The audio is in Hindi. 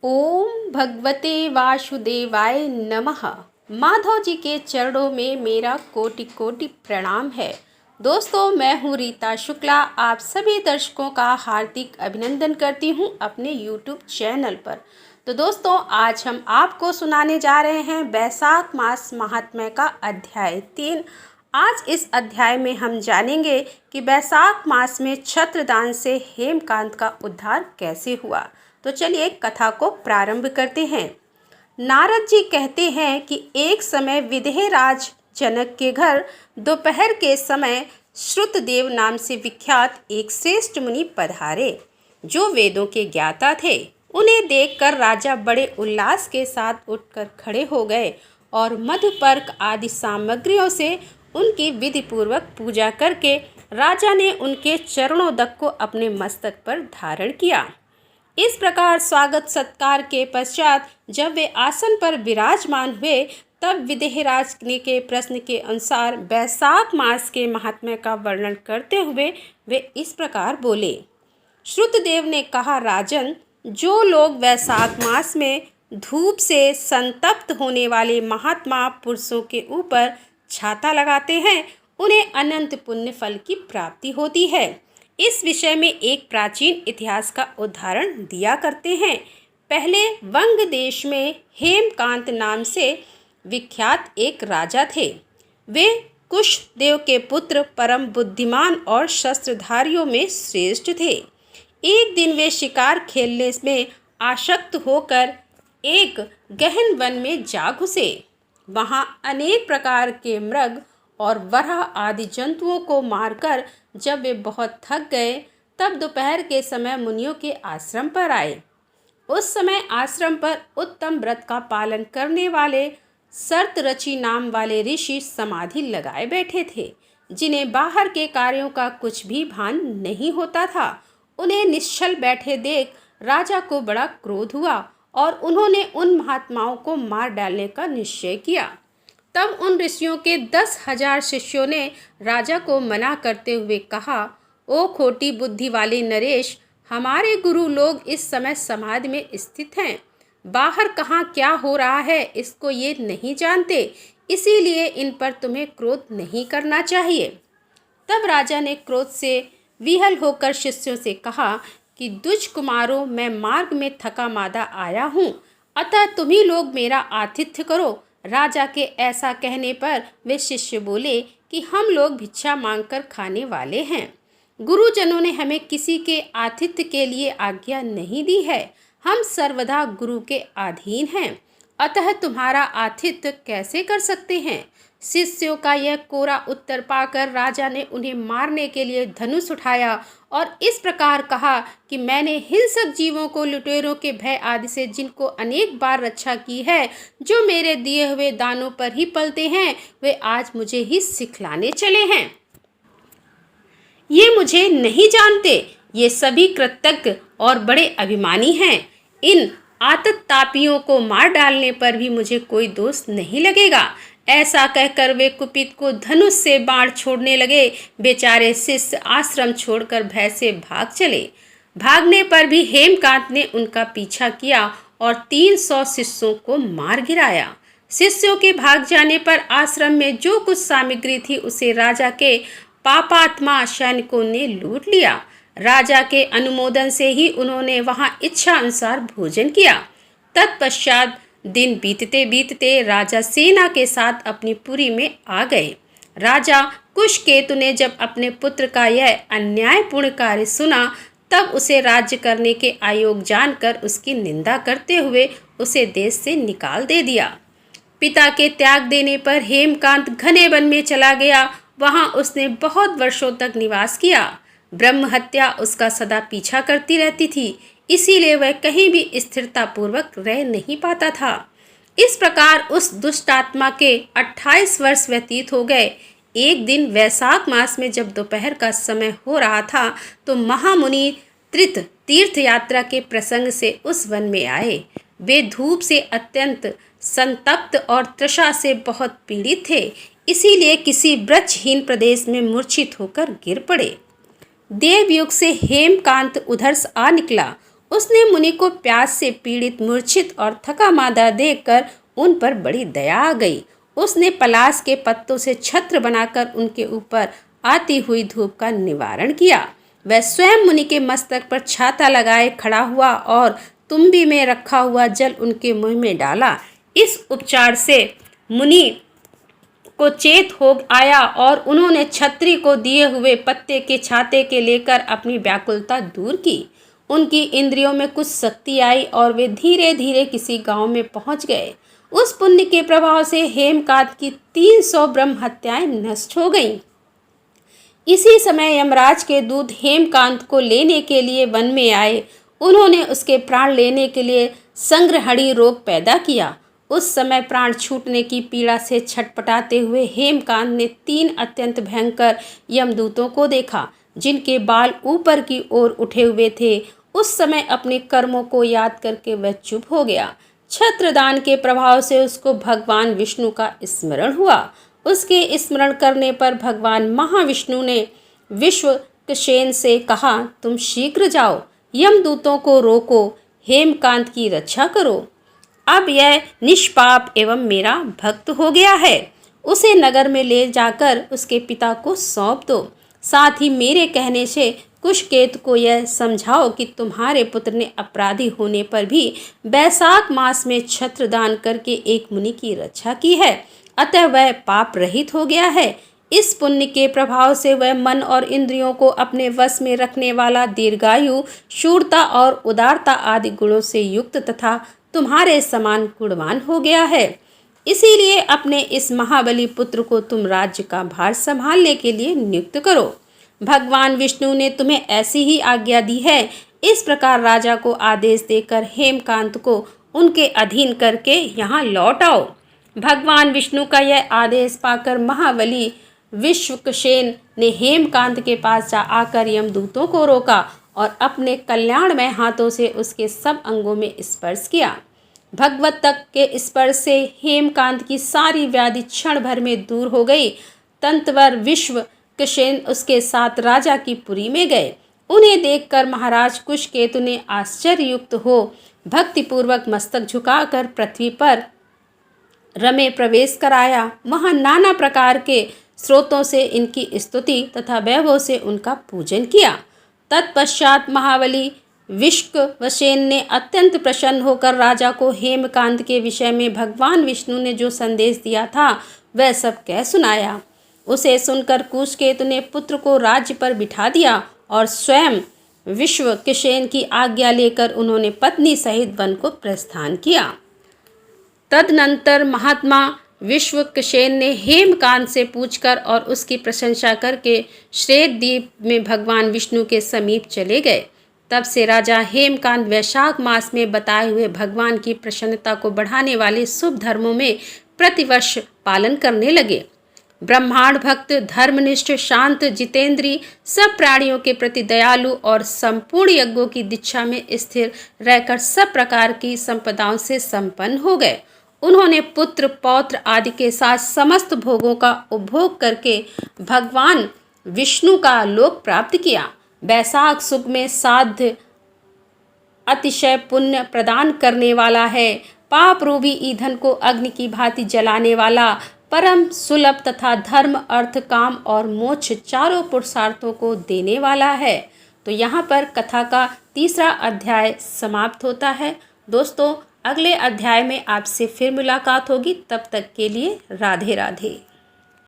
ओम भगवते वासुदेवाय नमः। माधव जी के चरणों में मेरा कोटि कोटि प्रणाम है। दोस्तों, मैं हूँ रीता शुक्ला। आप सभी दर्शकों का हार्दिक अभिनंदन करती हूँ अपने YouTube चैनल पर। तो दोस्तों, आज हम आपको सुनाने जा रहे हैं वैशाख मास महात्म्य का अध्याय 3। आज इस अध्याय में हम जानेंगे कि वैशाख मास में छत्रदान से हेमकांत का उद्धार कैसे हुआ। तो चलिए कथा को प्रारंभ करते हैं। नारद जी कहते हैं कि एक समय विदेहराज जनक के घर दोपहर के समय श्रुतदेव नाम से विख्यात एक श्रेष्ठ मुनि पधारे, जो वेदों के ज्ञाता थे। उन्हें देखकर राजा बड़े उल्लास के साथ उठकर खड़े हो गए और मधुपर्क आदि सामग्रियों से उनकी विधि पूर्वक पूजा करके राजा ने उनके चरणोदक को अपने मस्तक पर धारण किया। इस प्रकार स्वागत सत्कार के पश्चात जब वे आसन पर विराजमान हुए, तब विदेहराज के प्रश्न के अनुसार वैशाख मास के महात्म्य का वर्णन करते हुए वे इस प्रकार बोले। श्रुतदेव ने कहा, राजन, जो लोग वैशाख मास में धूप से संतप्त होने वाले महात्मा पुरुषों के ऊपर छाता लगाते हैं, उन्हें अनंत पुण्य फल की प्राप्ति होती है। इस विषय में एक प्राचीन इतिहास का उदाहरण दिया करते हैं। पहले वंग देश में हेमकांत नाम से विख्यात एक राजा थे। वे कुशदेव के पुत्र, परम बुद्धिमान और शस्त्रधारियों में श्रेष्ठ थे। एक दिन वे शिकार खेलने में आसक्त होकर एक गहन वन में जा घुसे। वहाँ अनेक प्रकार के मृग और वराह आदि जंतुओं को मारकर जब वे बहुत थक गए, तब दोपहर के समय मुनियों के आश्रम पर आए। उस समय आश्रम पर उत्तम व्रत का पालन करने वाले सर्तरचि नाम वाले ऋषि समाधि लगाए बैठे थे, जिन्हें बाहर के कार्यों का कुछ भी भान नहीं होता था। उन्हें निश्चल बैठे देख राजा को बड़ा क्रोध हुआ और उन्होंने उन महात्माओं को मार डालने का निश्चय किया। तब उन ऋषियों के 10,000 शिष्यों ने राजा को मना करते हुए कहा, ओ खोटी बुद्धि वाले नरेश, हमारे गुरु लोग इस समय समाधि में स्थित हैं। बाहर कहाँ क्या हो रहा है इसको ये नहीं जानते, इसीलिए इन पर तुम्हें क्रोध नहीं करना चाहिए। तब राजा ने क्रोध से विहल होकर शिष्यों से कहा कि दुज कुमारों, मैं मार्ग में थका मादा आया हूँ, अतः तुम्ही लोग मेरा आतिथ्य करो। राजा के ऐसा कहने पर वे शिष्य बोले कि हम लोग भिक्षा मांगकर खाने वाले हैं। गुरुजनों ने हमें किसी के आतिथ्य के लिए आज्ञा नहीं दी है। हम सर्वदा गुरु के अधीन हैं, अतः तुम्हारा आतिथ्य कैसे कर सकते हैं। शिष्यों का यह कोरा उत्तर पाकर राजा ने उन्हें मारने के लिए धनुष उठाया और इस प्रकार कहा कि मैंने हिंसक जीवों को लुटेरों के भय आदि से जिनको अनेक बार रक्षा की है, जो मेरे दिए हुए दानों पर ही पलते हैं, वे आज मुझे ही सिखलाने चले हैं। ये मुझे नहीं जानते, ये सभी कृतज्ञ और बड़े अभिमानी हैं। इन आततापियों को मार डालने पर भी मुझे कोई दोष नहीं लगेगा। ऐसा कहकर वे कुपित को धनुष से बाण छोड़ने लगे। बेचारे शिष्य आश्रम छोड़कर भय से भाग चले। भागने पर भी हेमकांत ने उनका पीछा किया और 300 शिष्यों को मार गिराया। शिष्यों के भाग जाने पर आश्रम में जो कुछ सामग्री थी उसे राजा के पापात्मा सैनिकों ने लूट लिया। राजा के अनुमोदन से ही उन्होंने वहां इच्छा अनुसार भोजन किया। तत्पश्चात दिन बीतते बीतते राजा सेना के साथ अपनी पुरी में आ गए। राजा कुशकेतु ने जब अपने पुत्र का यह अन्यायपूर्ण कार्य सुना, तब उसे राज्य करने के आयोग जानकर उसकी निंदा करते हुए उसे देश से निकाल दे दिया। पिता के त्याग देने पर हेमकांत घने वन में चला गया। वहां उसने बहुत वर्षों तक निवास किया। ब्रह्म हत्या उसका सदा पीछा करती रहती थी, इसीलिए वह कहीं भी स्थिरता पूर्वक रह नहीं पाता था। इस प्रकार उस दुष्ट आत्मा के 28 वर्ष व्यतीत हो गए। एक दिन वैशाख मास में जब दोपहर का समय हो रहा था, तो महामुनि त्रित तीर्थ यात्रा के प्रसंग से उस वन में आए। वे धूप से अत्यंत संतप्त और तृषा से बहुत पीड़ित थे, इसीलिए किसी वृक्षहीन प्रदेश में मूर्छित होकर गिर पड़े। देवयुग से हेमकांत उधर आ निकला। उसने मुनि को प्यास से पीड़ित, मूर्छित और थका मांदा देखकर उन पर बड़ी दया आ गई। उसने पलाश के पत्तों से छत्र बनाकर उनके ऊपर आती हुई धूप का निवारण किया। वह स्वयं मुनि के मस्तक पर छाता लगाए खड़ा हुआ और तुम्बी में रखा हुआ जल उनके मुंह में डाला। इस उपचार से मुनि को चेत हो आया और उन्होंने छत्री को दिए हुए पत्ते के छाते के लेकर अपनी व्याकुलता दूर की। उनकी इंद्रियों में कुछ शक्ति आई और वे धीरे धीरे किसी गांव में पहुंच गए। उस पुण्य के प्रभाव से हेमकांत की 300 ब्रह्म हत्याएं नष्ट हो गईं। इसी समय यमराज के दूत हेमकांत को लेने के लिए वन में आए। उन्होंने उसके प्राण लेने के लिए संग्रहणी रोग पैदा किया। उस समय प्राण छूटने की पीड़ा से छटपटाते हुए हेमकांत ने 3 अत्यंत भयंकर यमदूतों को देखा, जिनके बाल ऊपर की ओर उठे हुए थे। उस समय अपने कर्मों को याद करके वह चुप हो गया। छत्रदान के प्रभाव से उसको भगवान विष्णु का स्मरण हुआ। उसके स्मरण करने पर भगवान महाविष्णु ने विश्वक्सेन से कहा, तुम शीघ्र जाओ, यमदूतों को रोको, हेमकांत की रक्षा करो। अब यह निष्पाप एवं मेरा भक्त हो गया है। उसे नगर में ले जाकर उसके पिता को सौंप दो। साथ ही मेरे कहने से कुशकेतु को यह समझाओ कि तुम्हारे पुत्र ने अपराधी होने पर भी बैसाख मास में छत्रदान करके एक मुनि की रक्षा की है, अतः वह पाप रहित हो गया है। इस पुण्य के प्रभाव से वह मन और इंद्रियों को अपने वश में रखने वाला, दीर्घायु, शूरता और उदारता आदि गुणों से युक्त तथा तुम्हारे समान गुणवान हो गया है। इसीलिए अपने इस महाबली पुत्र को तुम राज्य का भार संभालने के लिए नियुक्त करो। भगवान विष्णु ने तुम्हें ऐसी ही आज्ञा दी है। इस प्रकार राजा को आदेश देकर हेमकांत को उनके अधीन करके यहाँ लौट आओ। भगवान विष्णु का यह आदेश पाकर महाबली विश्वक्सेन ने हेमकांत के पास जा आकर यमदूतों को रोका और अपने कल्याणमय हाथों से उसके सब अंगों में स्पर्श किया। भगवत तक के स्पर्श से हेमकांत की सारी व्याधि क्षण भर में दूर हो गई। तंतवर विश्वक्सेन उसके साथ राजा की पुरी में गए। उन्हें देखकर महाराज कुशकेतु ने आश्चर्ययुक्त हो भक्तिपूर्वक मस्तक झुकाकर पृथ्वी पर रमे प्रवेश कराया। वहाँ नाना प्रकार के स्रोतों से इनकी स्तुति तथा वैभव से उनका पूजन किया। तत्पश्चात महाबली विश्वक्सेन ने अत्यंत प्रसन्न होकर राजा को हेमकांत के विषय में भगवान विष्णु ने जो संदेश दिया था वह सब कह सुनाया। उसे सुनकर कुशकेतु ने पुत्र को राज्य पर बिठा दिया और स्वयं विश्वक्सेन की आज्ञा लेकर उन्होंने पत्नी सहित वन को प्रस्थान किया। तदनंतर महात्मा विश्वक्सेन ने हेमकांत से पूछकर और उसकी प्रशंसा करके श्वेतद्वीप में भगवान विष्णु के समीप चले गए। तब से राजा हेमकांत वैशाख मास में बताए हुए भगवान की प्रसन्नता को बढ़ाने वाले शुभ धर्मों में प्रतिवर्ष पालन करने लगे। ब्रह्मांड भक्त, धर्मनिष्ठ, शांत, जितेंद्री, सब प्राणियों के प्रति दयालु और संपूर्ण यज्ञों की दीक्षा में स्थिर रहकर सब प्रकार की संपदाओं से संपन्न हो गए। उन्होंने पुत्र, पौत्र आदि के साथ समस्त भोगों का उपभोग करके भगवान विष्णु का लोक प्राप्त किया। बैसाख सुख में साध्य अतिशय पुण्य प्रदान करने वाला है। पाप रूपी ईंधन को अग्नि की भांति जलाने वाला, परम सुलभ तथा धर्म, अर्थ, काम और मोक्ष चारों पुरुषार्थों को देने वाला है। तो यहाँ पर कथा का 3रा अध्याय समाप्त होता है। दोस्तों, अगले अध्याय में आपसे फिर मुलाकात होगी। तब तक के लिए राधे राधे।